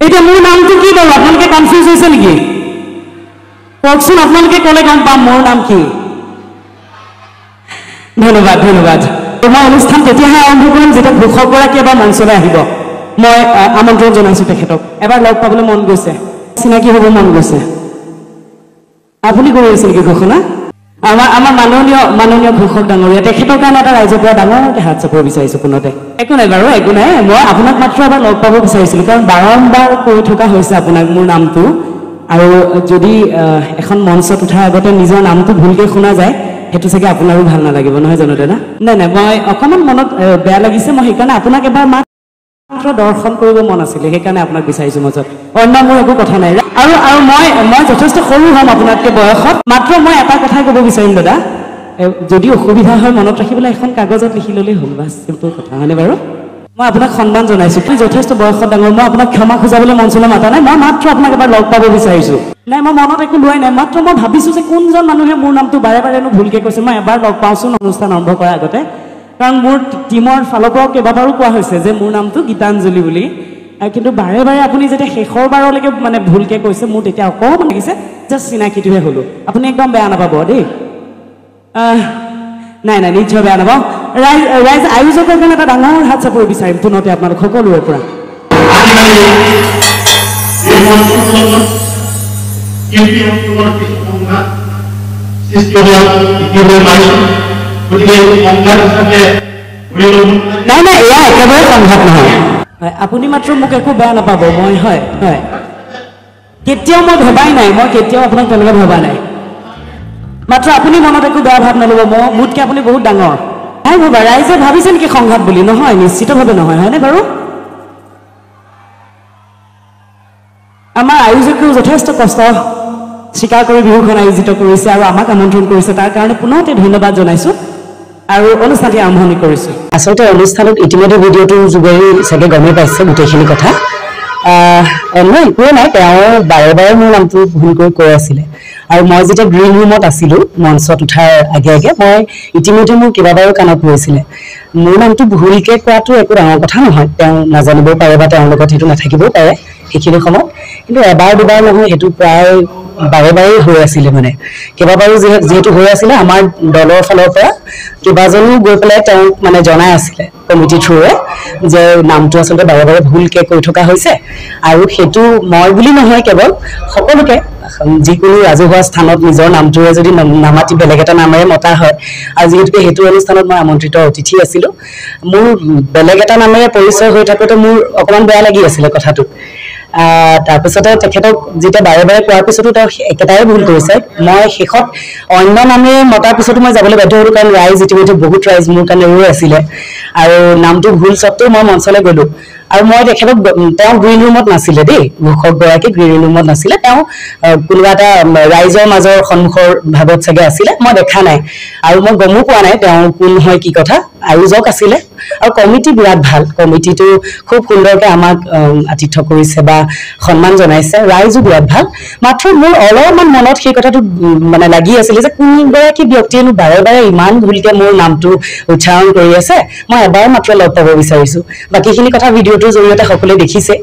এতিয়া মোৰ নামটো কি বাৰু আপোনালোকে কনফিউজ হৈছে নেকি কওকচোন আপোনালোকে ক'লে গম পাম মোৰ নাম কি ধন্যবাদ ধন্যবাদ মই অনুষ্ঠান তেতিয়াহে আৰম্ভ কৰিম যেতিয়া ঘোষকগৰাকী এবাৰ মঞ্চলৈ আহিব মই আমন্ত্ৰণ জনাইছোঁ তেখেতক এবাৰ লগ পাবলৈ মন গৈছে চিনাকি হ'ব মন গৈছে আপুনি কৰি আছে নেকি ঘোষণা আমাৰ মাননীয় ঘোষক ডাঙৰীয়া তেখেতৰ কাৰণে এটা ৰাইজৰ পৰা ডাঙৰকৈ হাত চাপৰ বিচাৰিছোঁ পুনতে একো নাই বাৰু একো নাই মই আপোনাক মাত্ৰ এবাৰ লগ পাব বিচাৰিছিলোঁ কাৰণ বাৰম্বাৰ কৈ থকা হৈছে আপোনাক মোৰ নামটো আৰু যদি এখন মঞ্চত উঠাৰ আগতে নিজৰ নামটো ভুলকৈ শুনা যায় সেইটো চাগে আপোনাৰো ভাল নালাগিব নহয় জানো দাদা নাই নাই মই অকণমান মনত বেয়া লাগিছে মই সেইকাৰণে আপোনাক এবাৰ মাত্ৰ দৰ্শন কৰিব মন আছিলে সেইকাৰণে আপোনাক বিচাৰিছোঁ মঞ্চত অন্য মোৰ একো কথা নাই আৰু আৰু মই যথেষ্ট সৰু হ'ম আপোনাতকৈ বয়সত মাত্ৰ মই এটা কথাই ক'ব বিচাৰিম দাদা যদি অসুবিধা হয় মনত ৰাখিবলৈ এখন কাগজত লিখি ল'লেই হ'ল বাছ চিম্পল কথা হয়নে বাৰু মই আপোনাক সন্মান জনাইছোঁ তুমি যথেষ্ট বয়সত ডাঙৰ মই আপোনাক ক্ষমা খোজাবলৈ মঞ্চলৈ মাতা নাই মই মাত্ৰ আপোনাক এবাৰ লগ পাব বিচাৰিছোঁ নাই মই মনত একো লোৱাই নাই মাত্ৰ মই ভাবিছোঁ যে কোনজন মানুহে মোৰ নামটো বাৰে বাৰেনো ভুলকৈ কৈছে মই এবাৰ লগ পাওঁচোন অনুষ্ঠান আৰম্ভ কৰাৰ আগতে কাৰণ মোৰ টীমৰ ফালৰ পৰাও কেইবাবাৰো কোৱা হৈছে যে মোৰ নামটো গীতাঞ্জলি বুলি কিন্তু বাৰে বাৰে আপুনি যেতিয়া শেষৰ বাৰলৈকে মানে ভুলকৈ কৈছে মোৰ তেতিয়া অকণমান লাগিছে জাষ্ট চিনাকিটোহে হ'লোঁ আপুনি একদম বেয়া নাপাব দেই নাই নাই নিশ্চয় বেয়া নাপাওঁ ৰাইজ আয়োজকৰ কাৰণে এটা ডাঙৰ হাত চাপৰি বিচাৰিম পুনতে আপোনালোক সকলোৰে পৰা নাই নাই এয়া একেবাৰে সম্ভৱ নহয় আপুনি মাত্ৰ মোক একো বেয়া নাপাব মই হয় হয় কেতিয়াও মই ভবাই নাই মই কেতিয়াও আপোনাক তেনেকৈ ভবা নাই মাত্ৰ আপুনি মনত একো বেয়া ভাৱ নল'ব মোতকৈ আপুনি বহুত ডাঙৰ নাই ভবা ৰাইজে ভাবিছে নেকি সংঘাত বুলি নহয় নিশ্চিতভাৱে নহয় হয়নে বাৰু আমাৰ আয়োজকেও যথেষ্ট কষ্ট স্বীকাৰ কৰি বিহুখন আয়োজিত কৰিছে আৰু আমাক আমন্ত্ৰণ কৰিছে তাৰ কাৰণে পুনতে ধন্যবাদ জনাইছোঁ আৰু অনুষ্ঠানটি আৰম্ভণি কৰিছোঁ আচলতে অনুষ্ঠানত ইতিমধ্যে ভিডিঅ'টোৰ যোগেদি চাগে গমেই পাইছে গোটেইখিনি কথা মই একোৱে নাই তেওঁ বাৰে বাৰে মোৰ নামটো ভুলকৈ কৈ আছিলে আৰু মই যেতিয়া গ্ৰীণ ৰুমত আছিলোঁ মঞ্চত উঠাৰ আগে আগে মই ইতিমধ্যে মোৰ কেইবাবাৰো কাণত পৰিছিলে মোৰ নামটো ভুলকৈ কোৱাটো একো ডাঙৰ কথা নহয় তেওঁ নাজানিবও পাৰে বা তেওঁৰ লগত সেইটো নাথাকিবও পাৰে সেইখিনি সময়ত কিন্তু এবাৰ দুবাৰ নহয় সেইটো প্ৰায় বাৰে বাৰেই হৈ আছিলে মানে কেইবাবাৰো যিহেতু হৈ আছিলে আমাৰ দলৰ ফালৰ পৰা কেইবাজনো গৈ পেলাই তেওঁক মানে জনাই আছিলে কমিটি থ্ৰুৰে যে নামটো আচলতে বাৰে বাৰে ভুলকৈ কৈ থকা হৈছে আৰু সেইটো মই বুলি নহয় কেৱল সকলোকে যিকোনো ৰাজহুৱা স্থানত নিজৰ নামটোৰে যদি নামাতি বেলেগ এটা নামেৰে মতা হয় আৰু যিহেতুকে সেইটো অনুষ্ঠানত মই আমন্ত্ৰিত অতিথি আছিলোঁ মোৰ বেলেগ এটা নামেৰে পৰিচয় হৈ থাকোঁতে মোৰ অকণমান বেয়া লাগি আছিলে কথাটো তাৰপিছতে তেখেতক যেতিয়া বাৰে বাৰে কোৱাৰ পিছতো তেওঁ একেটাই ভুল কৰিছে মই শেষত অন্য নামেৰে মতাৰ পিছতো মই যাবলৈ বাধ্য হ'লোঁ কাৰণ ৰাইজ ইতিমধ্যে বহুত ৰাইজ মোৰ কাৰণে ৰৈ আছিলে আৰু নামটো ভুল স্বত্তেও মই মঞ্চলৈ গ'লোঁ আৰু মই তেখেতক তেওঁ গ্ৰীণ ৰুমত নাছিলে দেই ঘোষকগৰাকী গ্ৰীণ ৰুমত নাছিলে তেওঁ কোনোবা এটা ৰাইজৰ মাজৰ সন্মুখৰ ভাগত চাগে আছিলে মই দেখা নাই আৰু মই গমো পোৱা নাই তেওঁ কোন হয় কি কথা আয়োজক আছিলে আৰু কমিটি বিৰাট ভাল কমিটিটো খুব সুন্দৰকৈ আমাক আতিথ্য কৰিছে বা সন্মান জনাইছে ৰাইজো বিৰাট ভাল মাত্ৰ মোৰ অলপমান মনত সেই কথাটো মানে লাগি আছিলে যে কোনগৰাকী ব্যক্তিয়েনো বাৰে বাৰে ইমান ভুলকৈ মোৰ নামটো উচ্চাৰণ কৰি আছে মই এবাৰ মাত্ৰ লগ পাব বিচাৰিছোঁ বাকীখিনি কথা ভিডিঅ'টোৰ জৰিয়তে সকলোৱে দেখিছে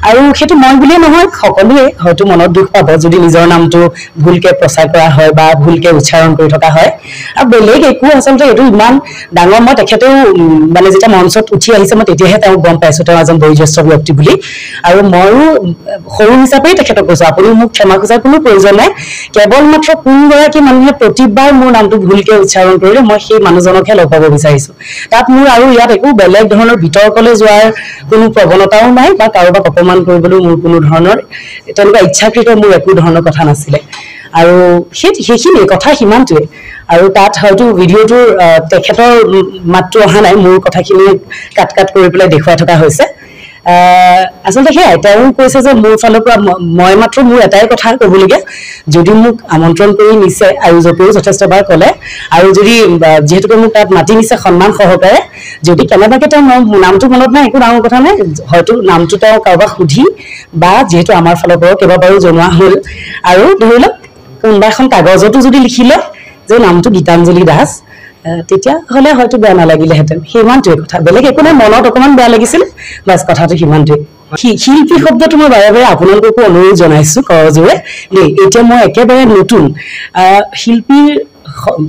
আৰু সেইটো মই বুলিয়ে নহয় সকলোৱে হয়তো মনত দুখ পাব যদি নিজৰ নামটো ভুলকৈ প্ৰচাৰ কৰা হয় বা ভুলকৈ উচ্চাৰণ কৰি থকা হয় আৰু বেলেগ একো আচলতে এইটো ইমান ডাঙৰ মই তেখেতেও মানে যেতিয়া মঞ্চত উঠি আহিছে মই তেতিয়াহে তেওঁক গম পাইছোঁ তেওঁ এজন বয়োজ্যেষ্ঠ ব্যক্তি বুলি আৰু ময়ো সৰু হিচাপেই তেখেতক কৈছোঁ আপুনি মোক ক্ষমা খোজাৰ কোনো প্ৰয়োজন নাই কেৱল মাত্ৰ কোনগৰাকী মানুহে প্ৰতিবাৰ মোৰ নামটো ভুলকৈ উচ্চাৰণ কৰিলে মই সেই মানুহজনকহে লগ পাব বিচাৰিছোঁ তাত মোৰ আৰু ইয়াত একো বেলেগ ধৰণৰ বিতৰ্কলৈ যোৱাৰ কোনো প্ৰৱণতাও নাই বা কাৰোবাক অপমান কৰিবলৈও মোৰ কোনো ধৰণৰ তেনেকুৱা ইচ্ছাকৃত মোৰ একো ধৰণৰ কথা নাছিলে আৰু সেইখিনি কথা সিমানটোৱে আৰু তাত হয়তো ভিডিঅ'টোৰ তেখেতৰ মাতটো অহা নাই মোৰ কথাখিনি কাট কৰি পেলাই দেখুৱাই থকা হৈছে আচলতে সেয়াই তেওঁ কৈছে যে মোৰ ফালৰ পৰা মই মাত্ৰ মোৰ এটাই কথা ক'বলগীয়া যদি মোক আমন্ত্ৰণ কৰি নিছে আয়োজকেও যথেষ্টবাৰ ক'লে আৰু যদি যিহেতুকে মোক তাত মাতি নিছে সন্মান সহকাৰে যদি কেনেবাকৈ তেওঁ নামটো মনত নাই একো ডাঙৰ কথা নাই হয়তো নামটো তেওঁ কাৰোবাক সুধি বা যিহেতু আমাৰ ফালৰ পৰাও কেইবাবাৰো জনোৱা হ'ল আৰু ধৰি লওক কোনোবা এখন কাগজতো যদি লিখিলে যে নামটো গীতাঞ্জলি দাস তেতিয়াহ'লে হয়তো বেয়া নালাগিলেহেঁতেন সিমানটোৱে কথা বেলেগ একো নাই মনত অকণমান বেয়া লাগিছিলে বাছ কথাটো সিমানটোৱে শিল্পী শব্দটো মই বাৰে বাৰে আপোনালোককো অনুৰোধ জনাইছো কৰজোৰে দেই এতিয়া মই একেবাৰে নতুন শিল্পীৰ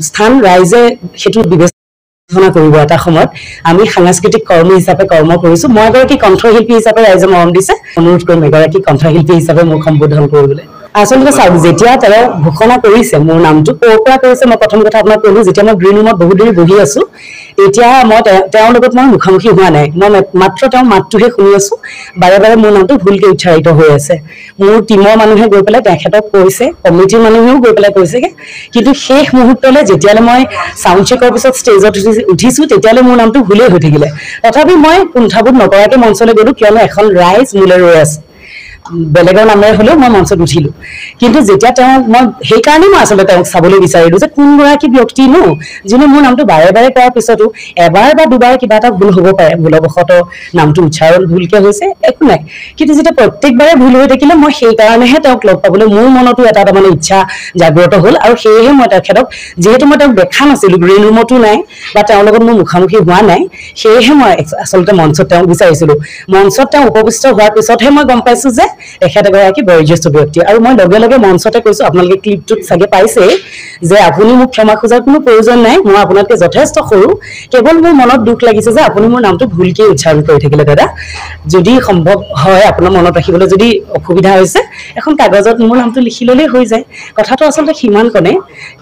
স্থান ৰাইজে সেইটো বিবেচনা কৰিব এটা সময়ত আমি সাংস্কৃতিক কৰ্ম হিচাপে কৰ্ম কৰিছো মই এগৰাকী কণ্ঠশিল্পী হিচাপে ৰাইজে মৰম দিছে অনুৰোধ কৰিম এগৰাকী কণ্ঠশিল্পী হিচাপে মোক সম্বোধন কৰিবলৈ আচলতে চাওক যেতিয়া তেওঁ ঘোষণা কৰিছে মোৰ নামটো ক'ৰ পৰা কৰিছে মই প্ৰথম কথা আপোনাক ক'লো যেতিয়া মই গ্ৰীণ ৰুমত বহুত দেৰি বহি আছো এতিয়া মই তেওঁৰ লগত মই মুখামুখি হোৱা নাই মই মাত্ৰ তেওঁৰ মাতটোহে শুনি আছো বাৰে বাৰে মোৰ নামটো ভুলকৈ উচ্চাৰিত হৈ আছে মোৰ টিমৰ মানুহে গৈ পেলাই তেখেতক কৈছে কমিটিৰ মানুহেও গৈ পেলাই কৈছেগে কিন্তু শেষ মুহূৰ্তলৈ যেতিয়ালৈ মই চাউণ্ড চেকৰ পিছত ষ্টেজত উঠিছো তেতিয়ালৈ মোৰ নামটো ভুলেই হৈ থাকিলে তথাপি মই কুণ্ঠাবোধ নকৰাকৈ মঞ্চলৈ গ'লো কিয়নো এখন ৰাইজ মোলৈ ৰৈ আছে বেলেগৰ নামেৰে হ'লেও মই মঞ্চত উঠিলো কিন্তু যেতিয়া তেওঁ মই সেইকাৰণে মই আচলতে তেওঁক চাবলৈ বিচাৰিলো যে কোনগৰাকী ব্যক্তিনো যিনে মোৰ নামটো বাৰে বাৰে কৰাৰ পিছতো এবাৰ বা দুবাৰ কিবা এটা ভুল হ'ব পাৰে ভুলবশতঃ নামটো উচ্চাৰণ ভুলকৈ হৈছে একো নাই কিন্তু যেতিয়া প্ৰত্যেকবাৰে ভুল হৈ থাকিলে মই সেইকাৰণেহে তেওঁক লগ পাবলৈ মোৰ মনতো এটা তাৰমানে ইচ্ছা জাগ্ৰত হ'ল আৰু সেয়েহে মই তেখেতক যিহেতু মই তেওঁক দেখা নাছিলোঁ গ্ৰীণ ৰুমতো নাই বা তেওঁৰ লগত মোৰ মুখামুখি হোৱা নাই সেয়েহে মই আচলতে মঞ্চত তেওঁক বিচাৰিছিলোঁ মঞ্চত তেওঁ উপবিষ্ট হোৱাৰ পিছতহে মই গম পাইছোঁ যে তেখেত এগৰাকী বয়োজ্যেষ্ঠ ব্যক্তি আৰু মই লগে লগে মঞ্চতে কৈছোঁ আপোনালোকে ক্লিপটোত চাগে পাইছে যে আপুনি মোক ক্ষমা খোজাৰ কোনো প্ৰয়োজন নাই মই আপোনাতকৈ যথেষ্ট সৰু কেৱল মোৰ মনত দুখ লাগিছে যে আপুনি মোৰ নামটো ভুলকৈ উচ্চাৰণ কৰি থাকিলে দাদা যদি সম্ভৱ হয় আপোনাৰ মনত ৰাখিবলৈ যদি অসুবিধা হৈছে এখন কাগজত মোৰ নামটো লিখি ল'লেই হৈ যায় কথাটো আচলতে সিমানকণে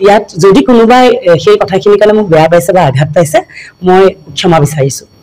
ইয়াত যদি কোনোবাই সেই কথাখিনিৰ কাৰণে মোক বেয়া পাইছে বা আঘাত পাইছে মই ক্ষমা বিচাৰিছোঁ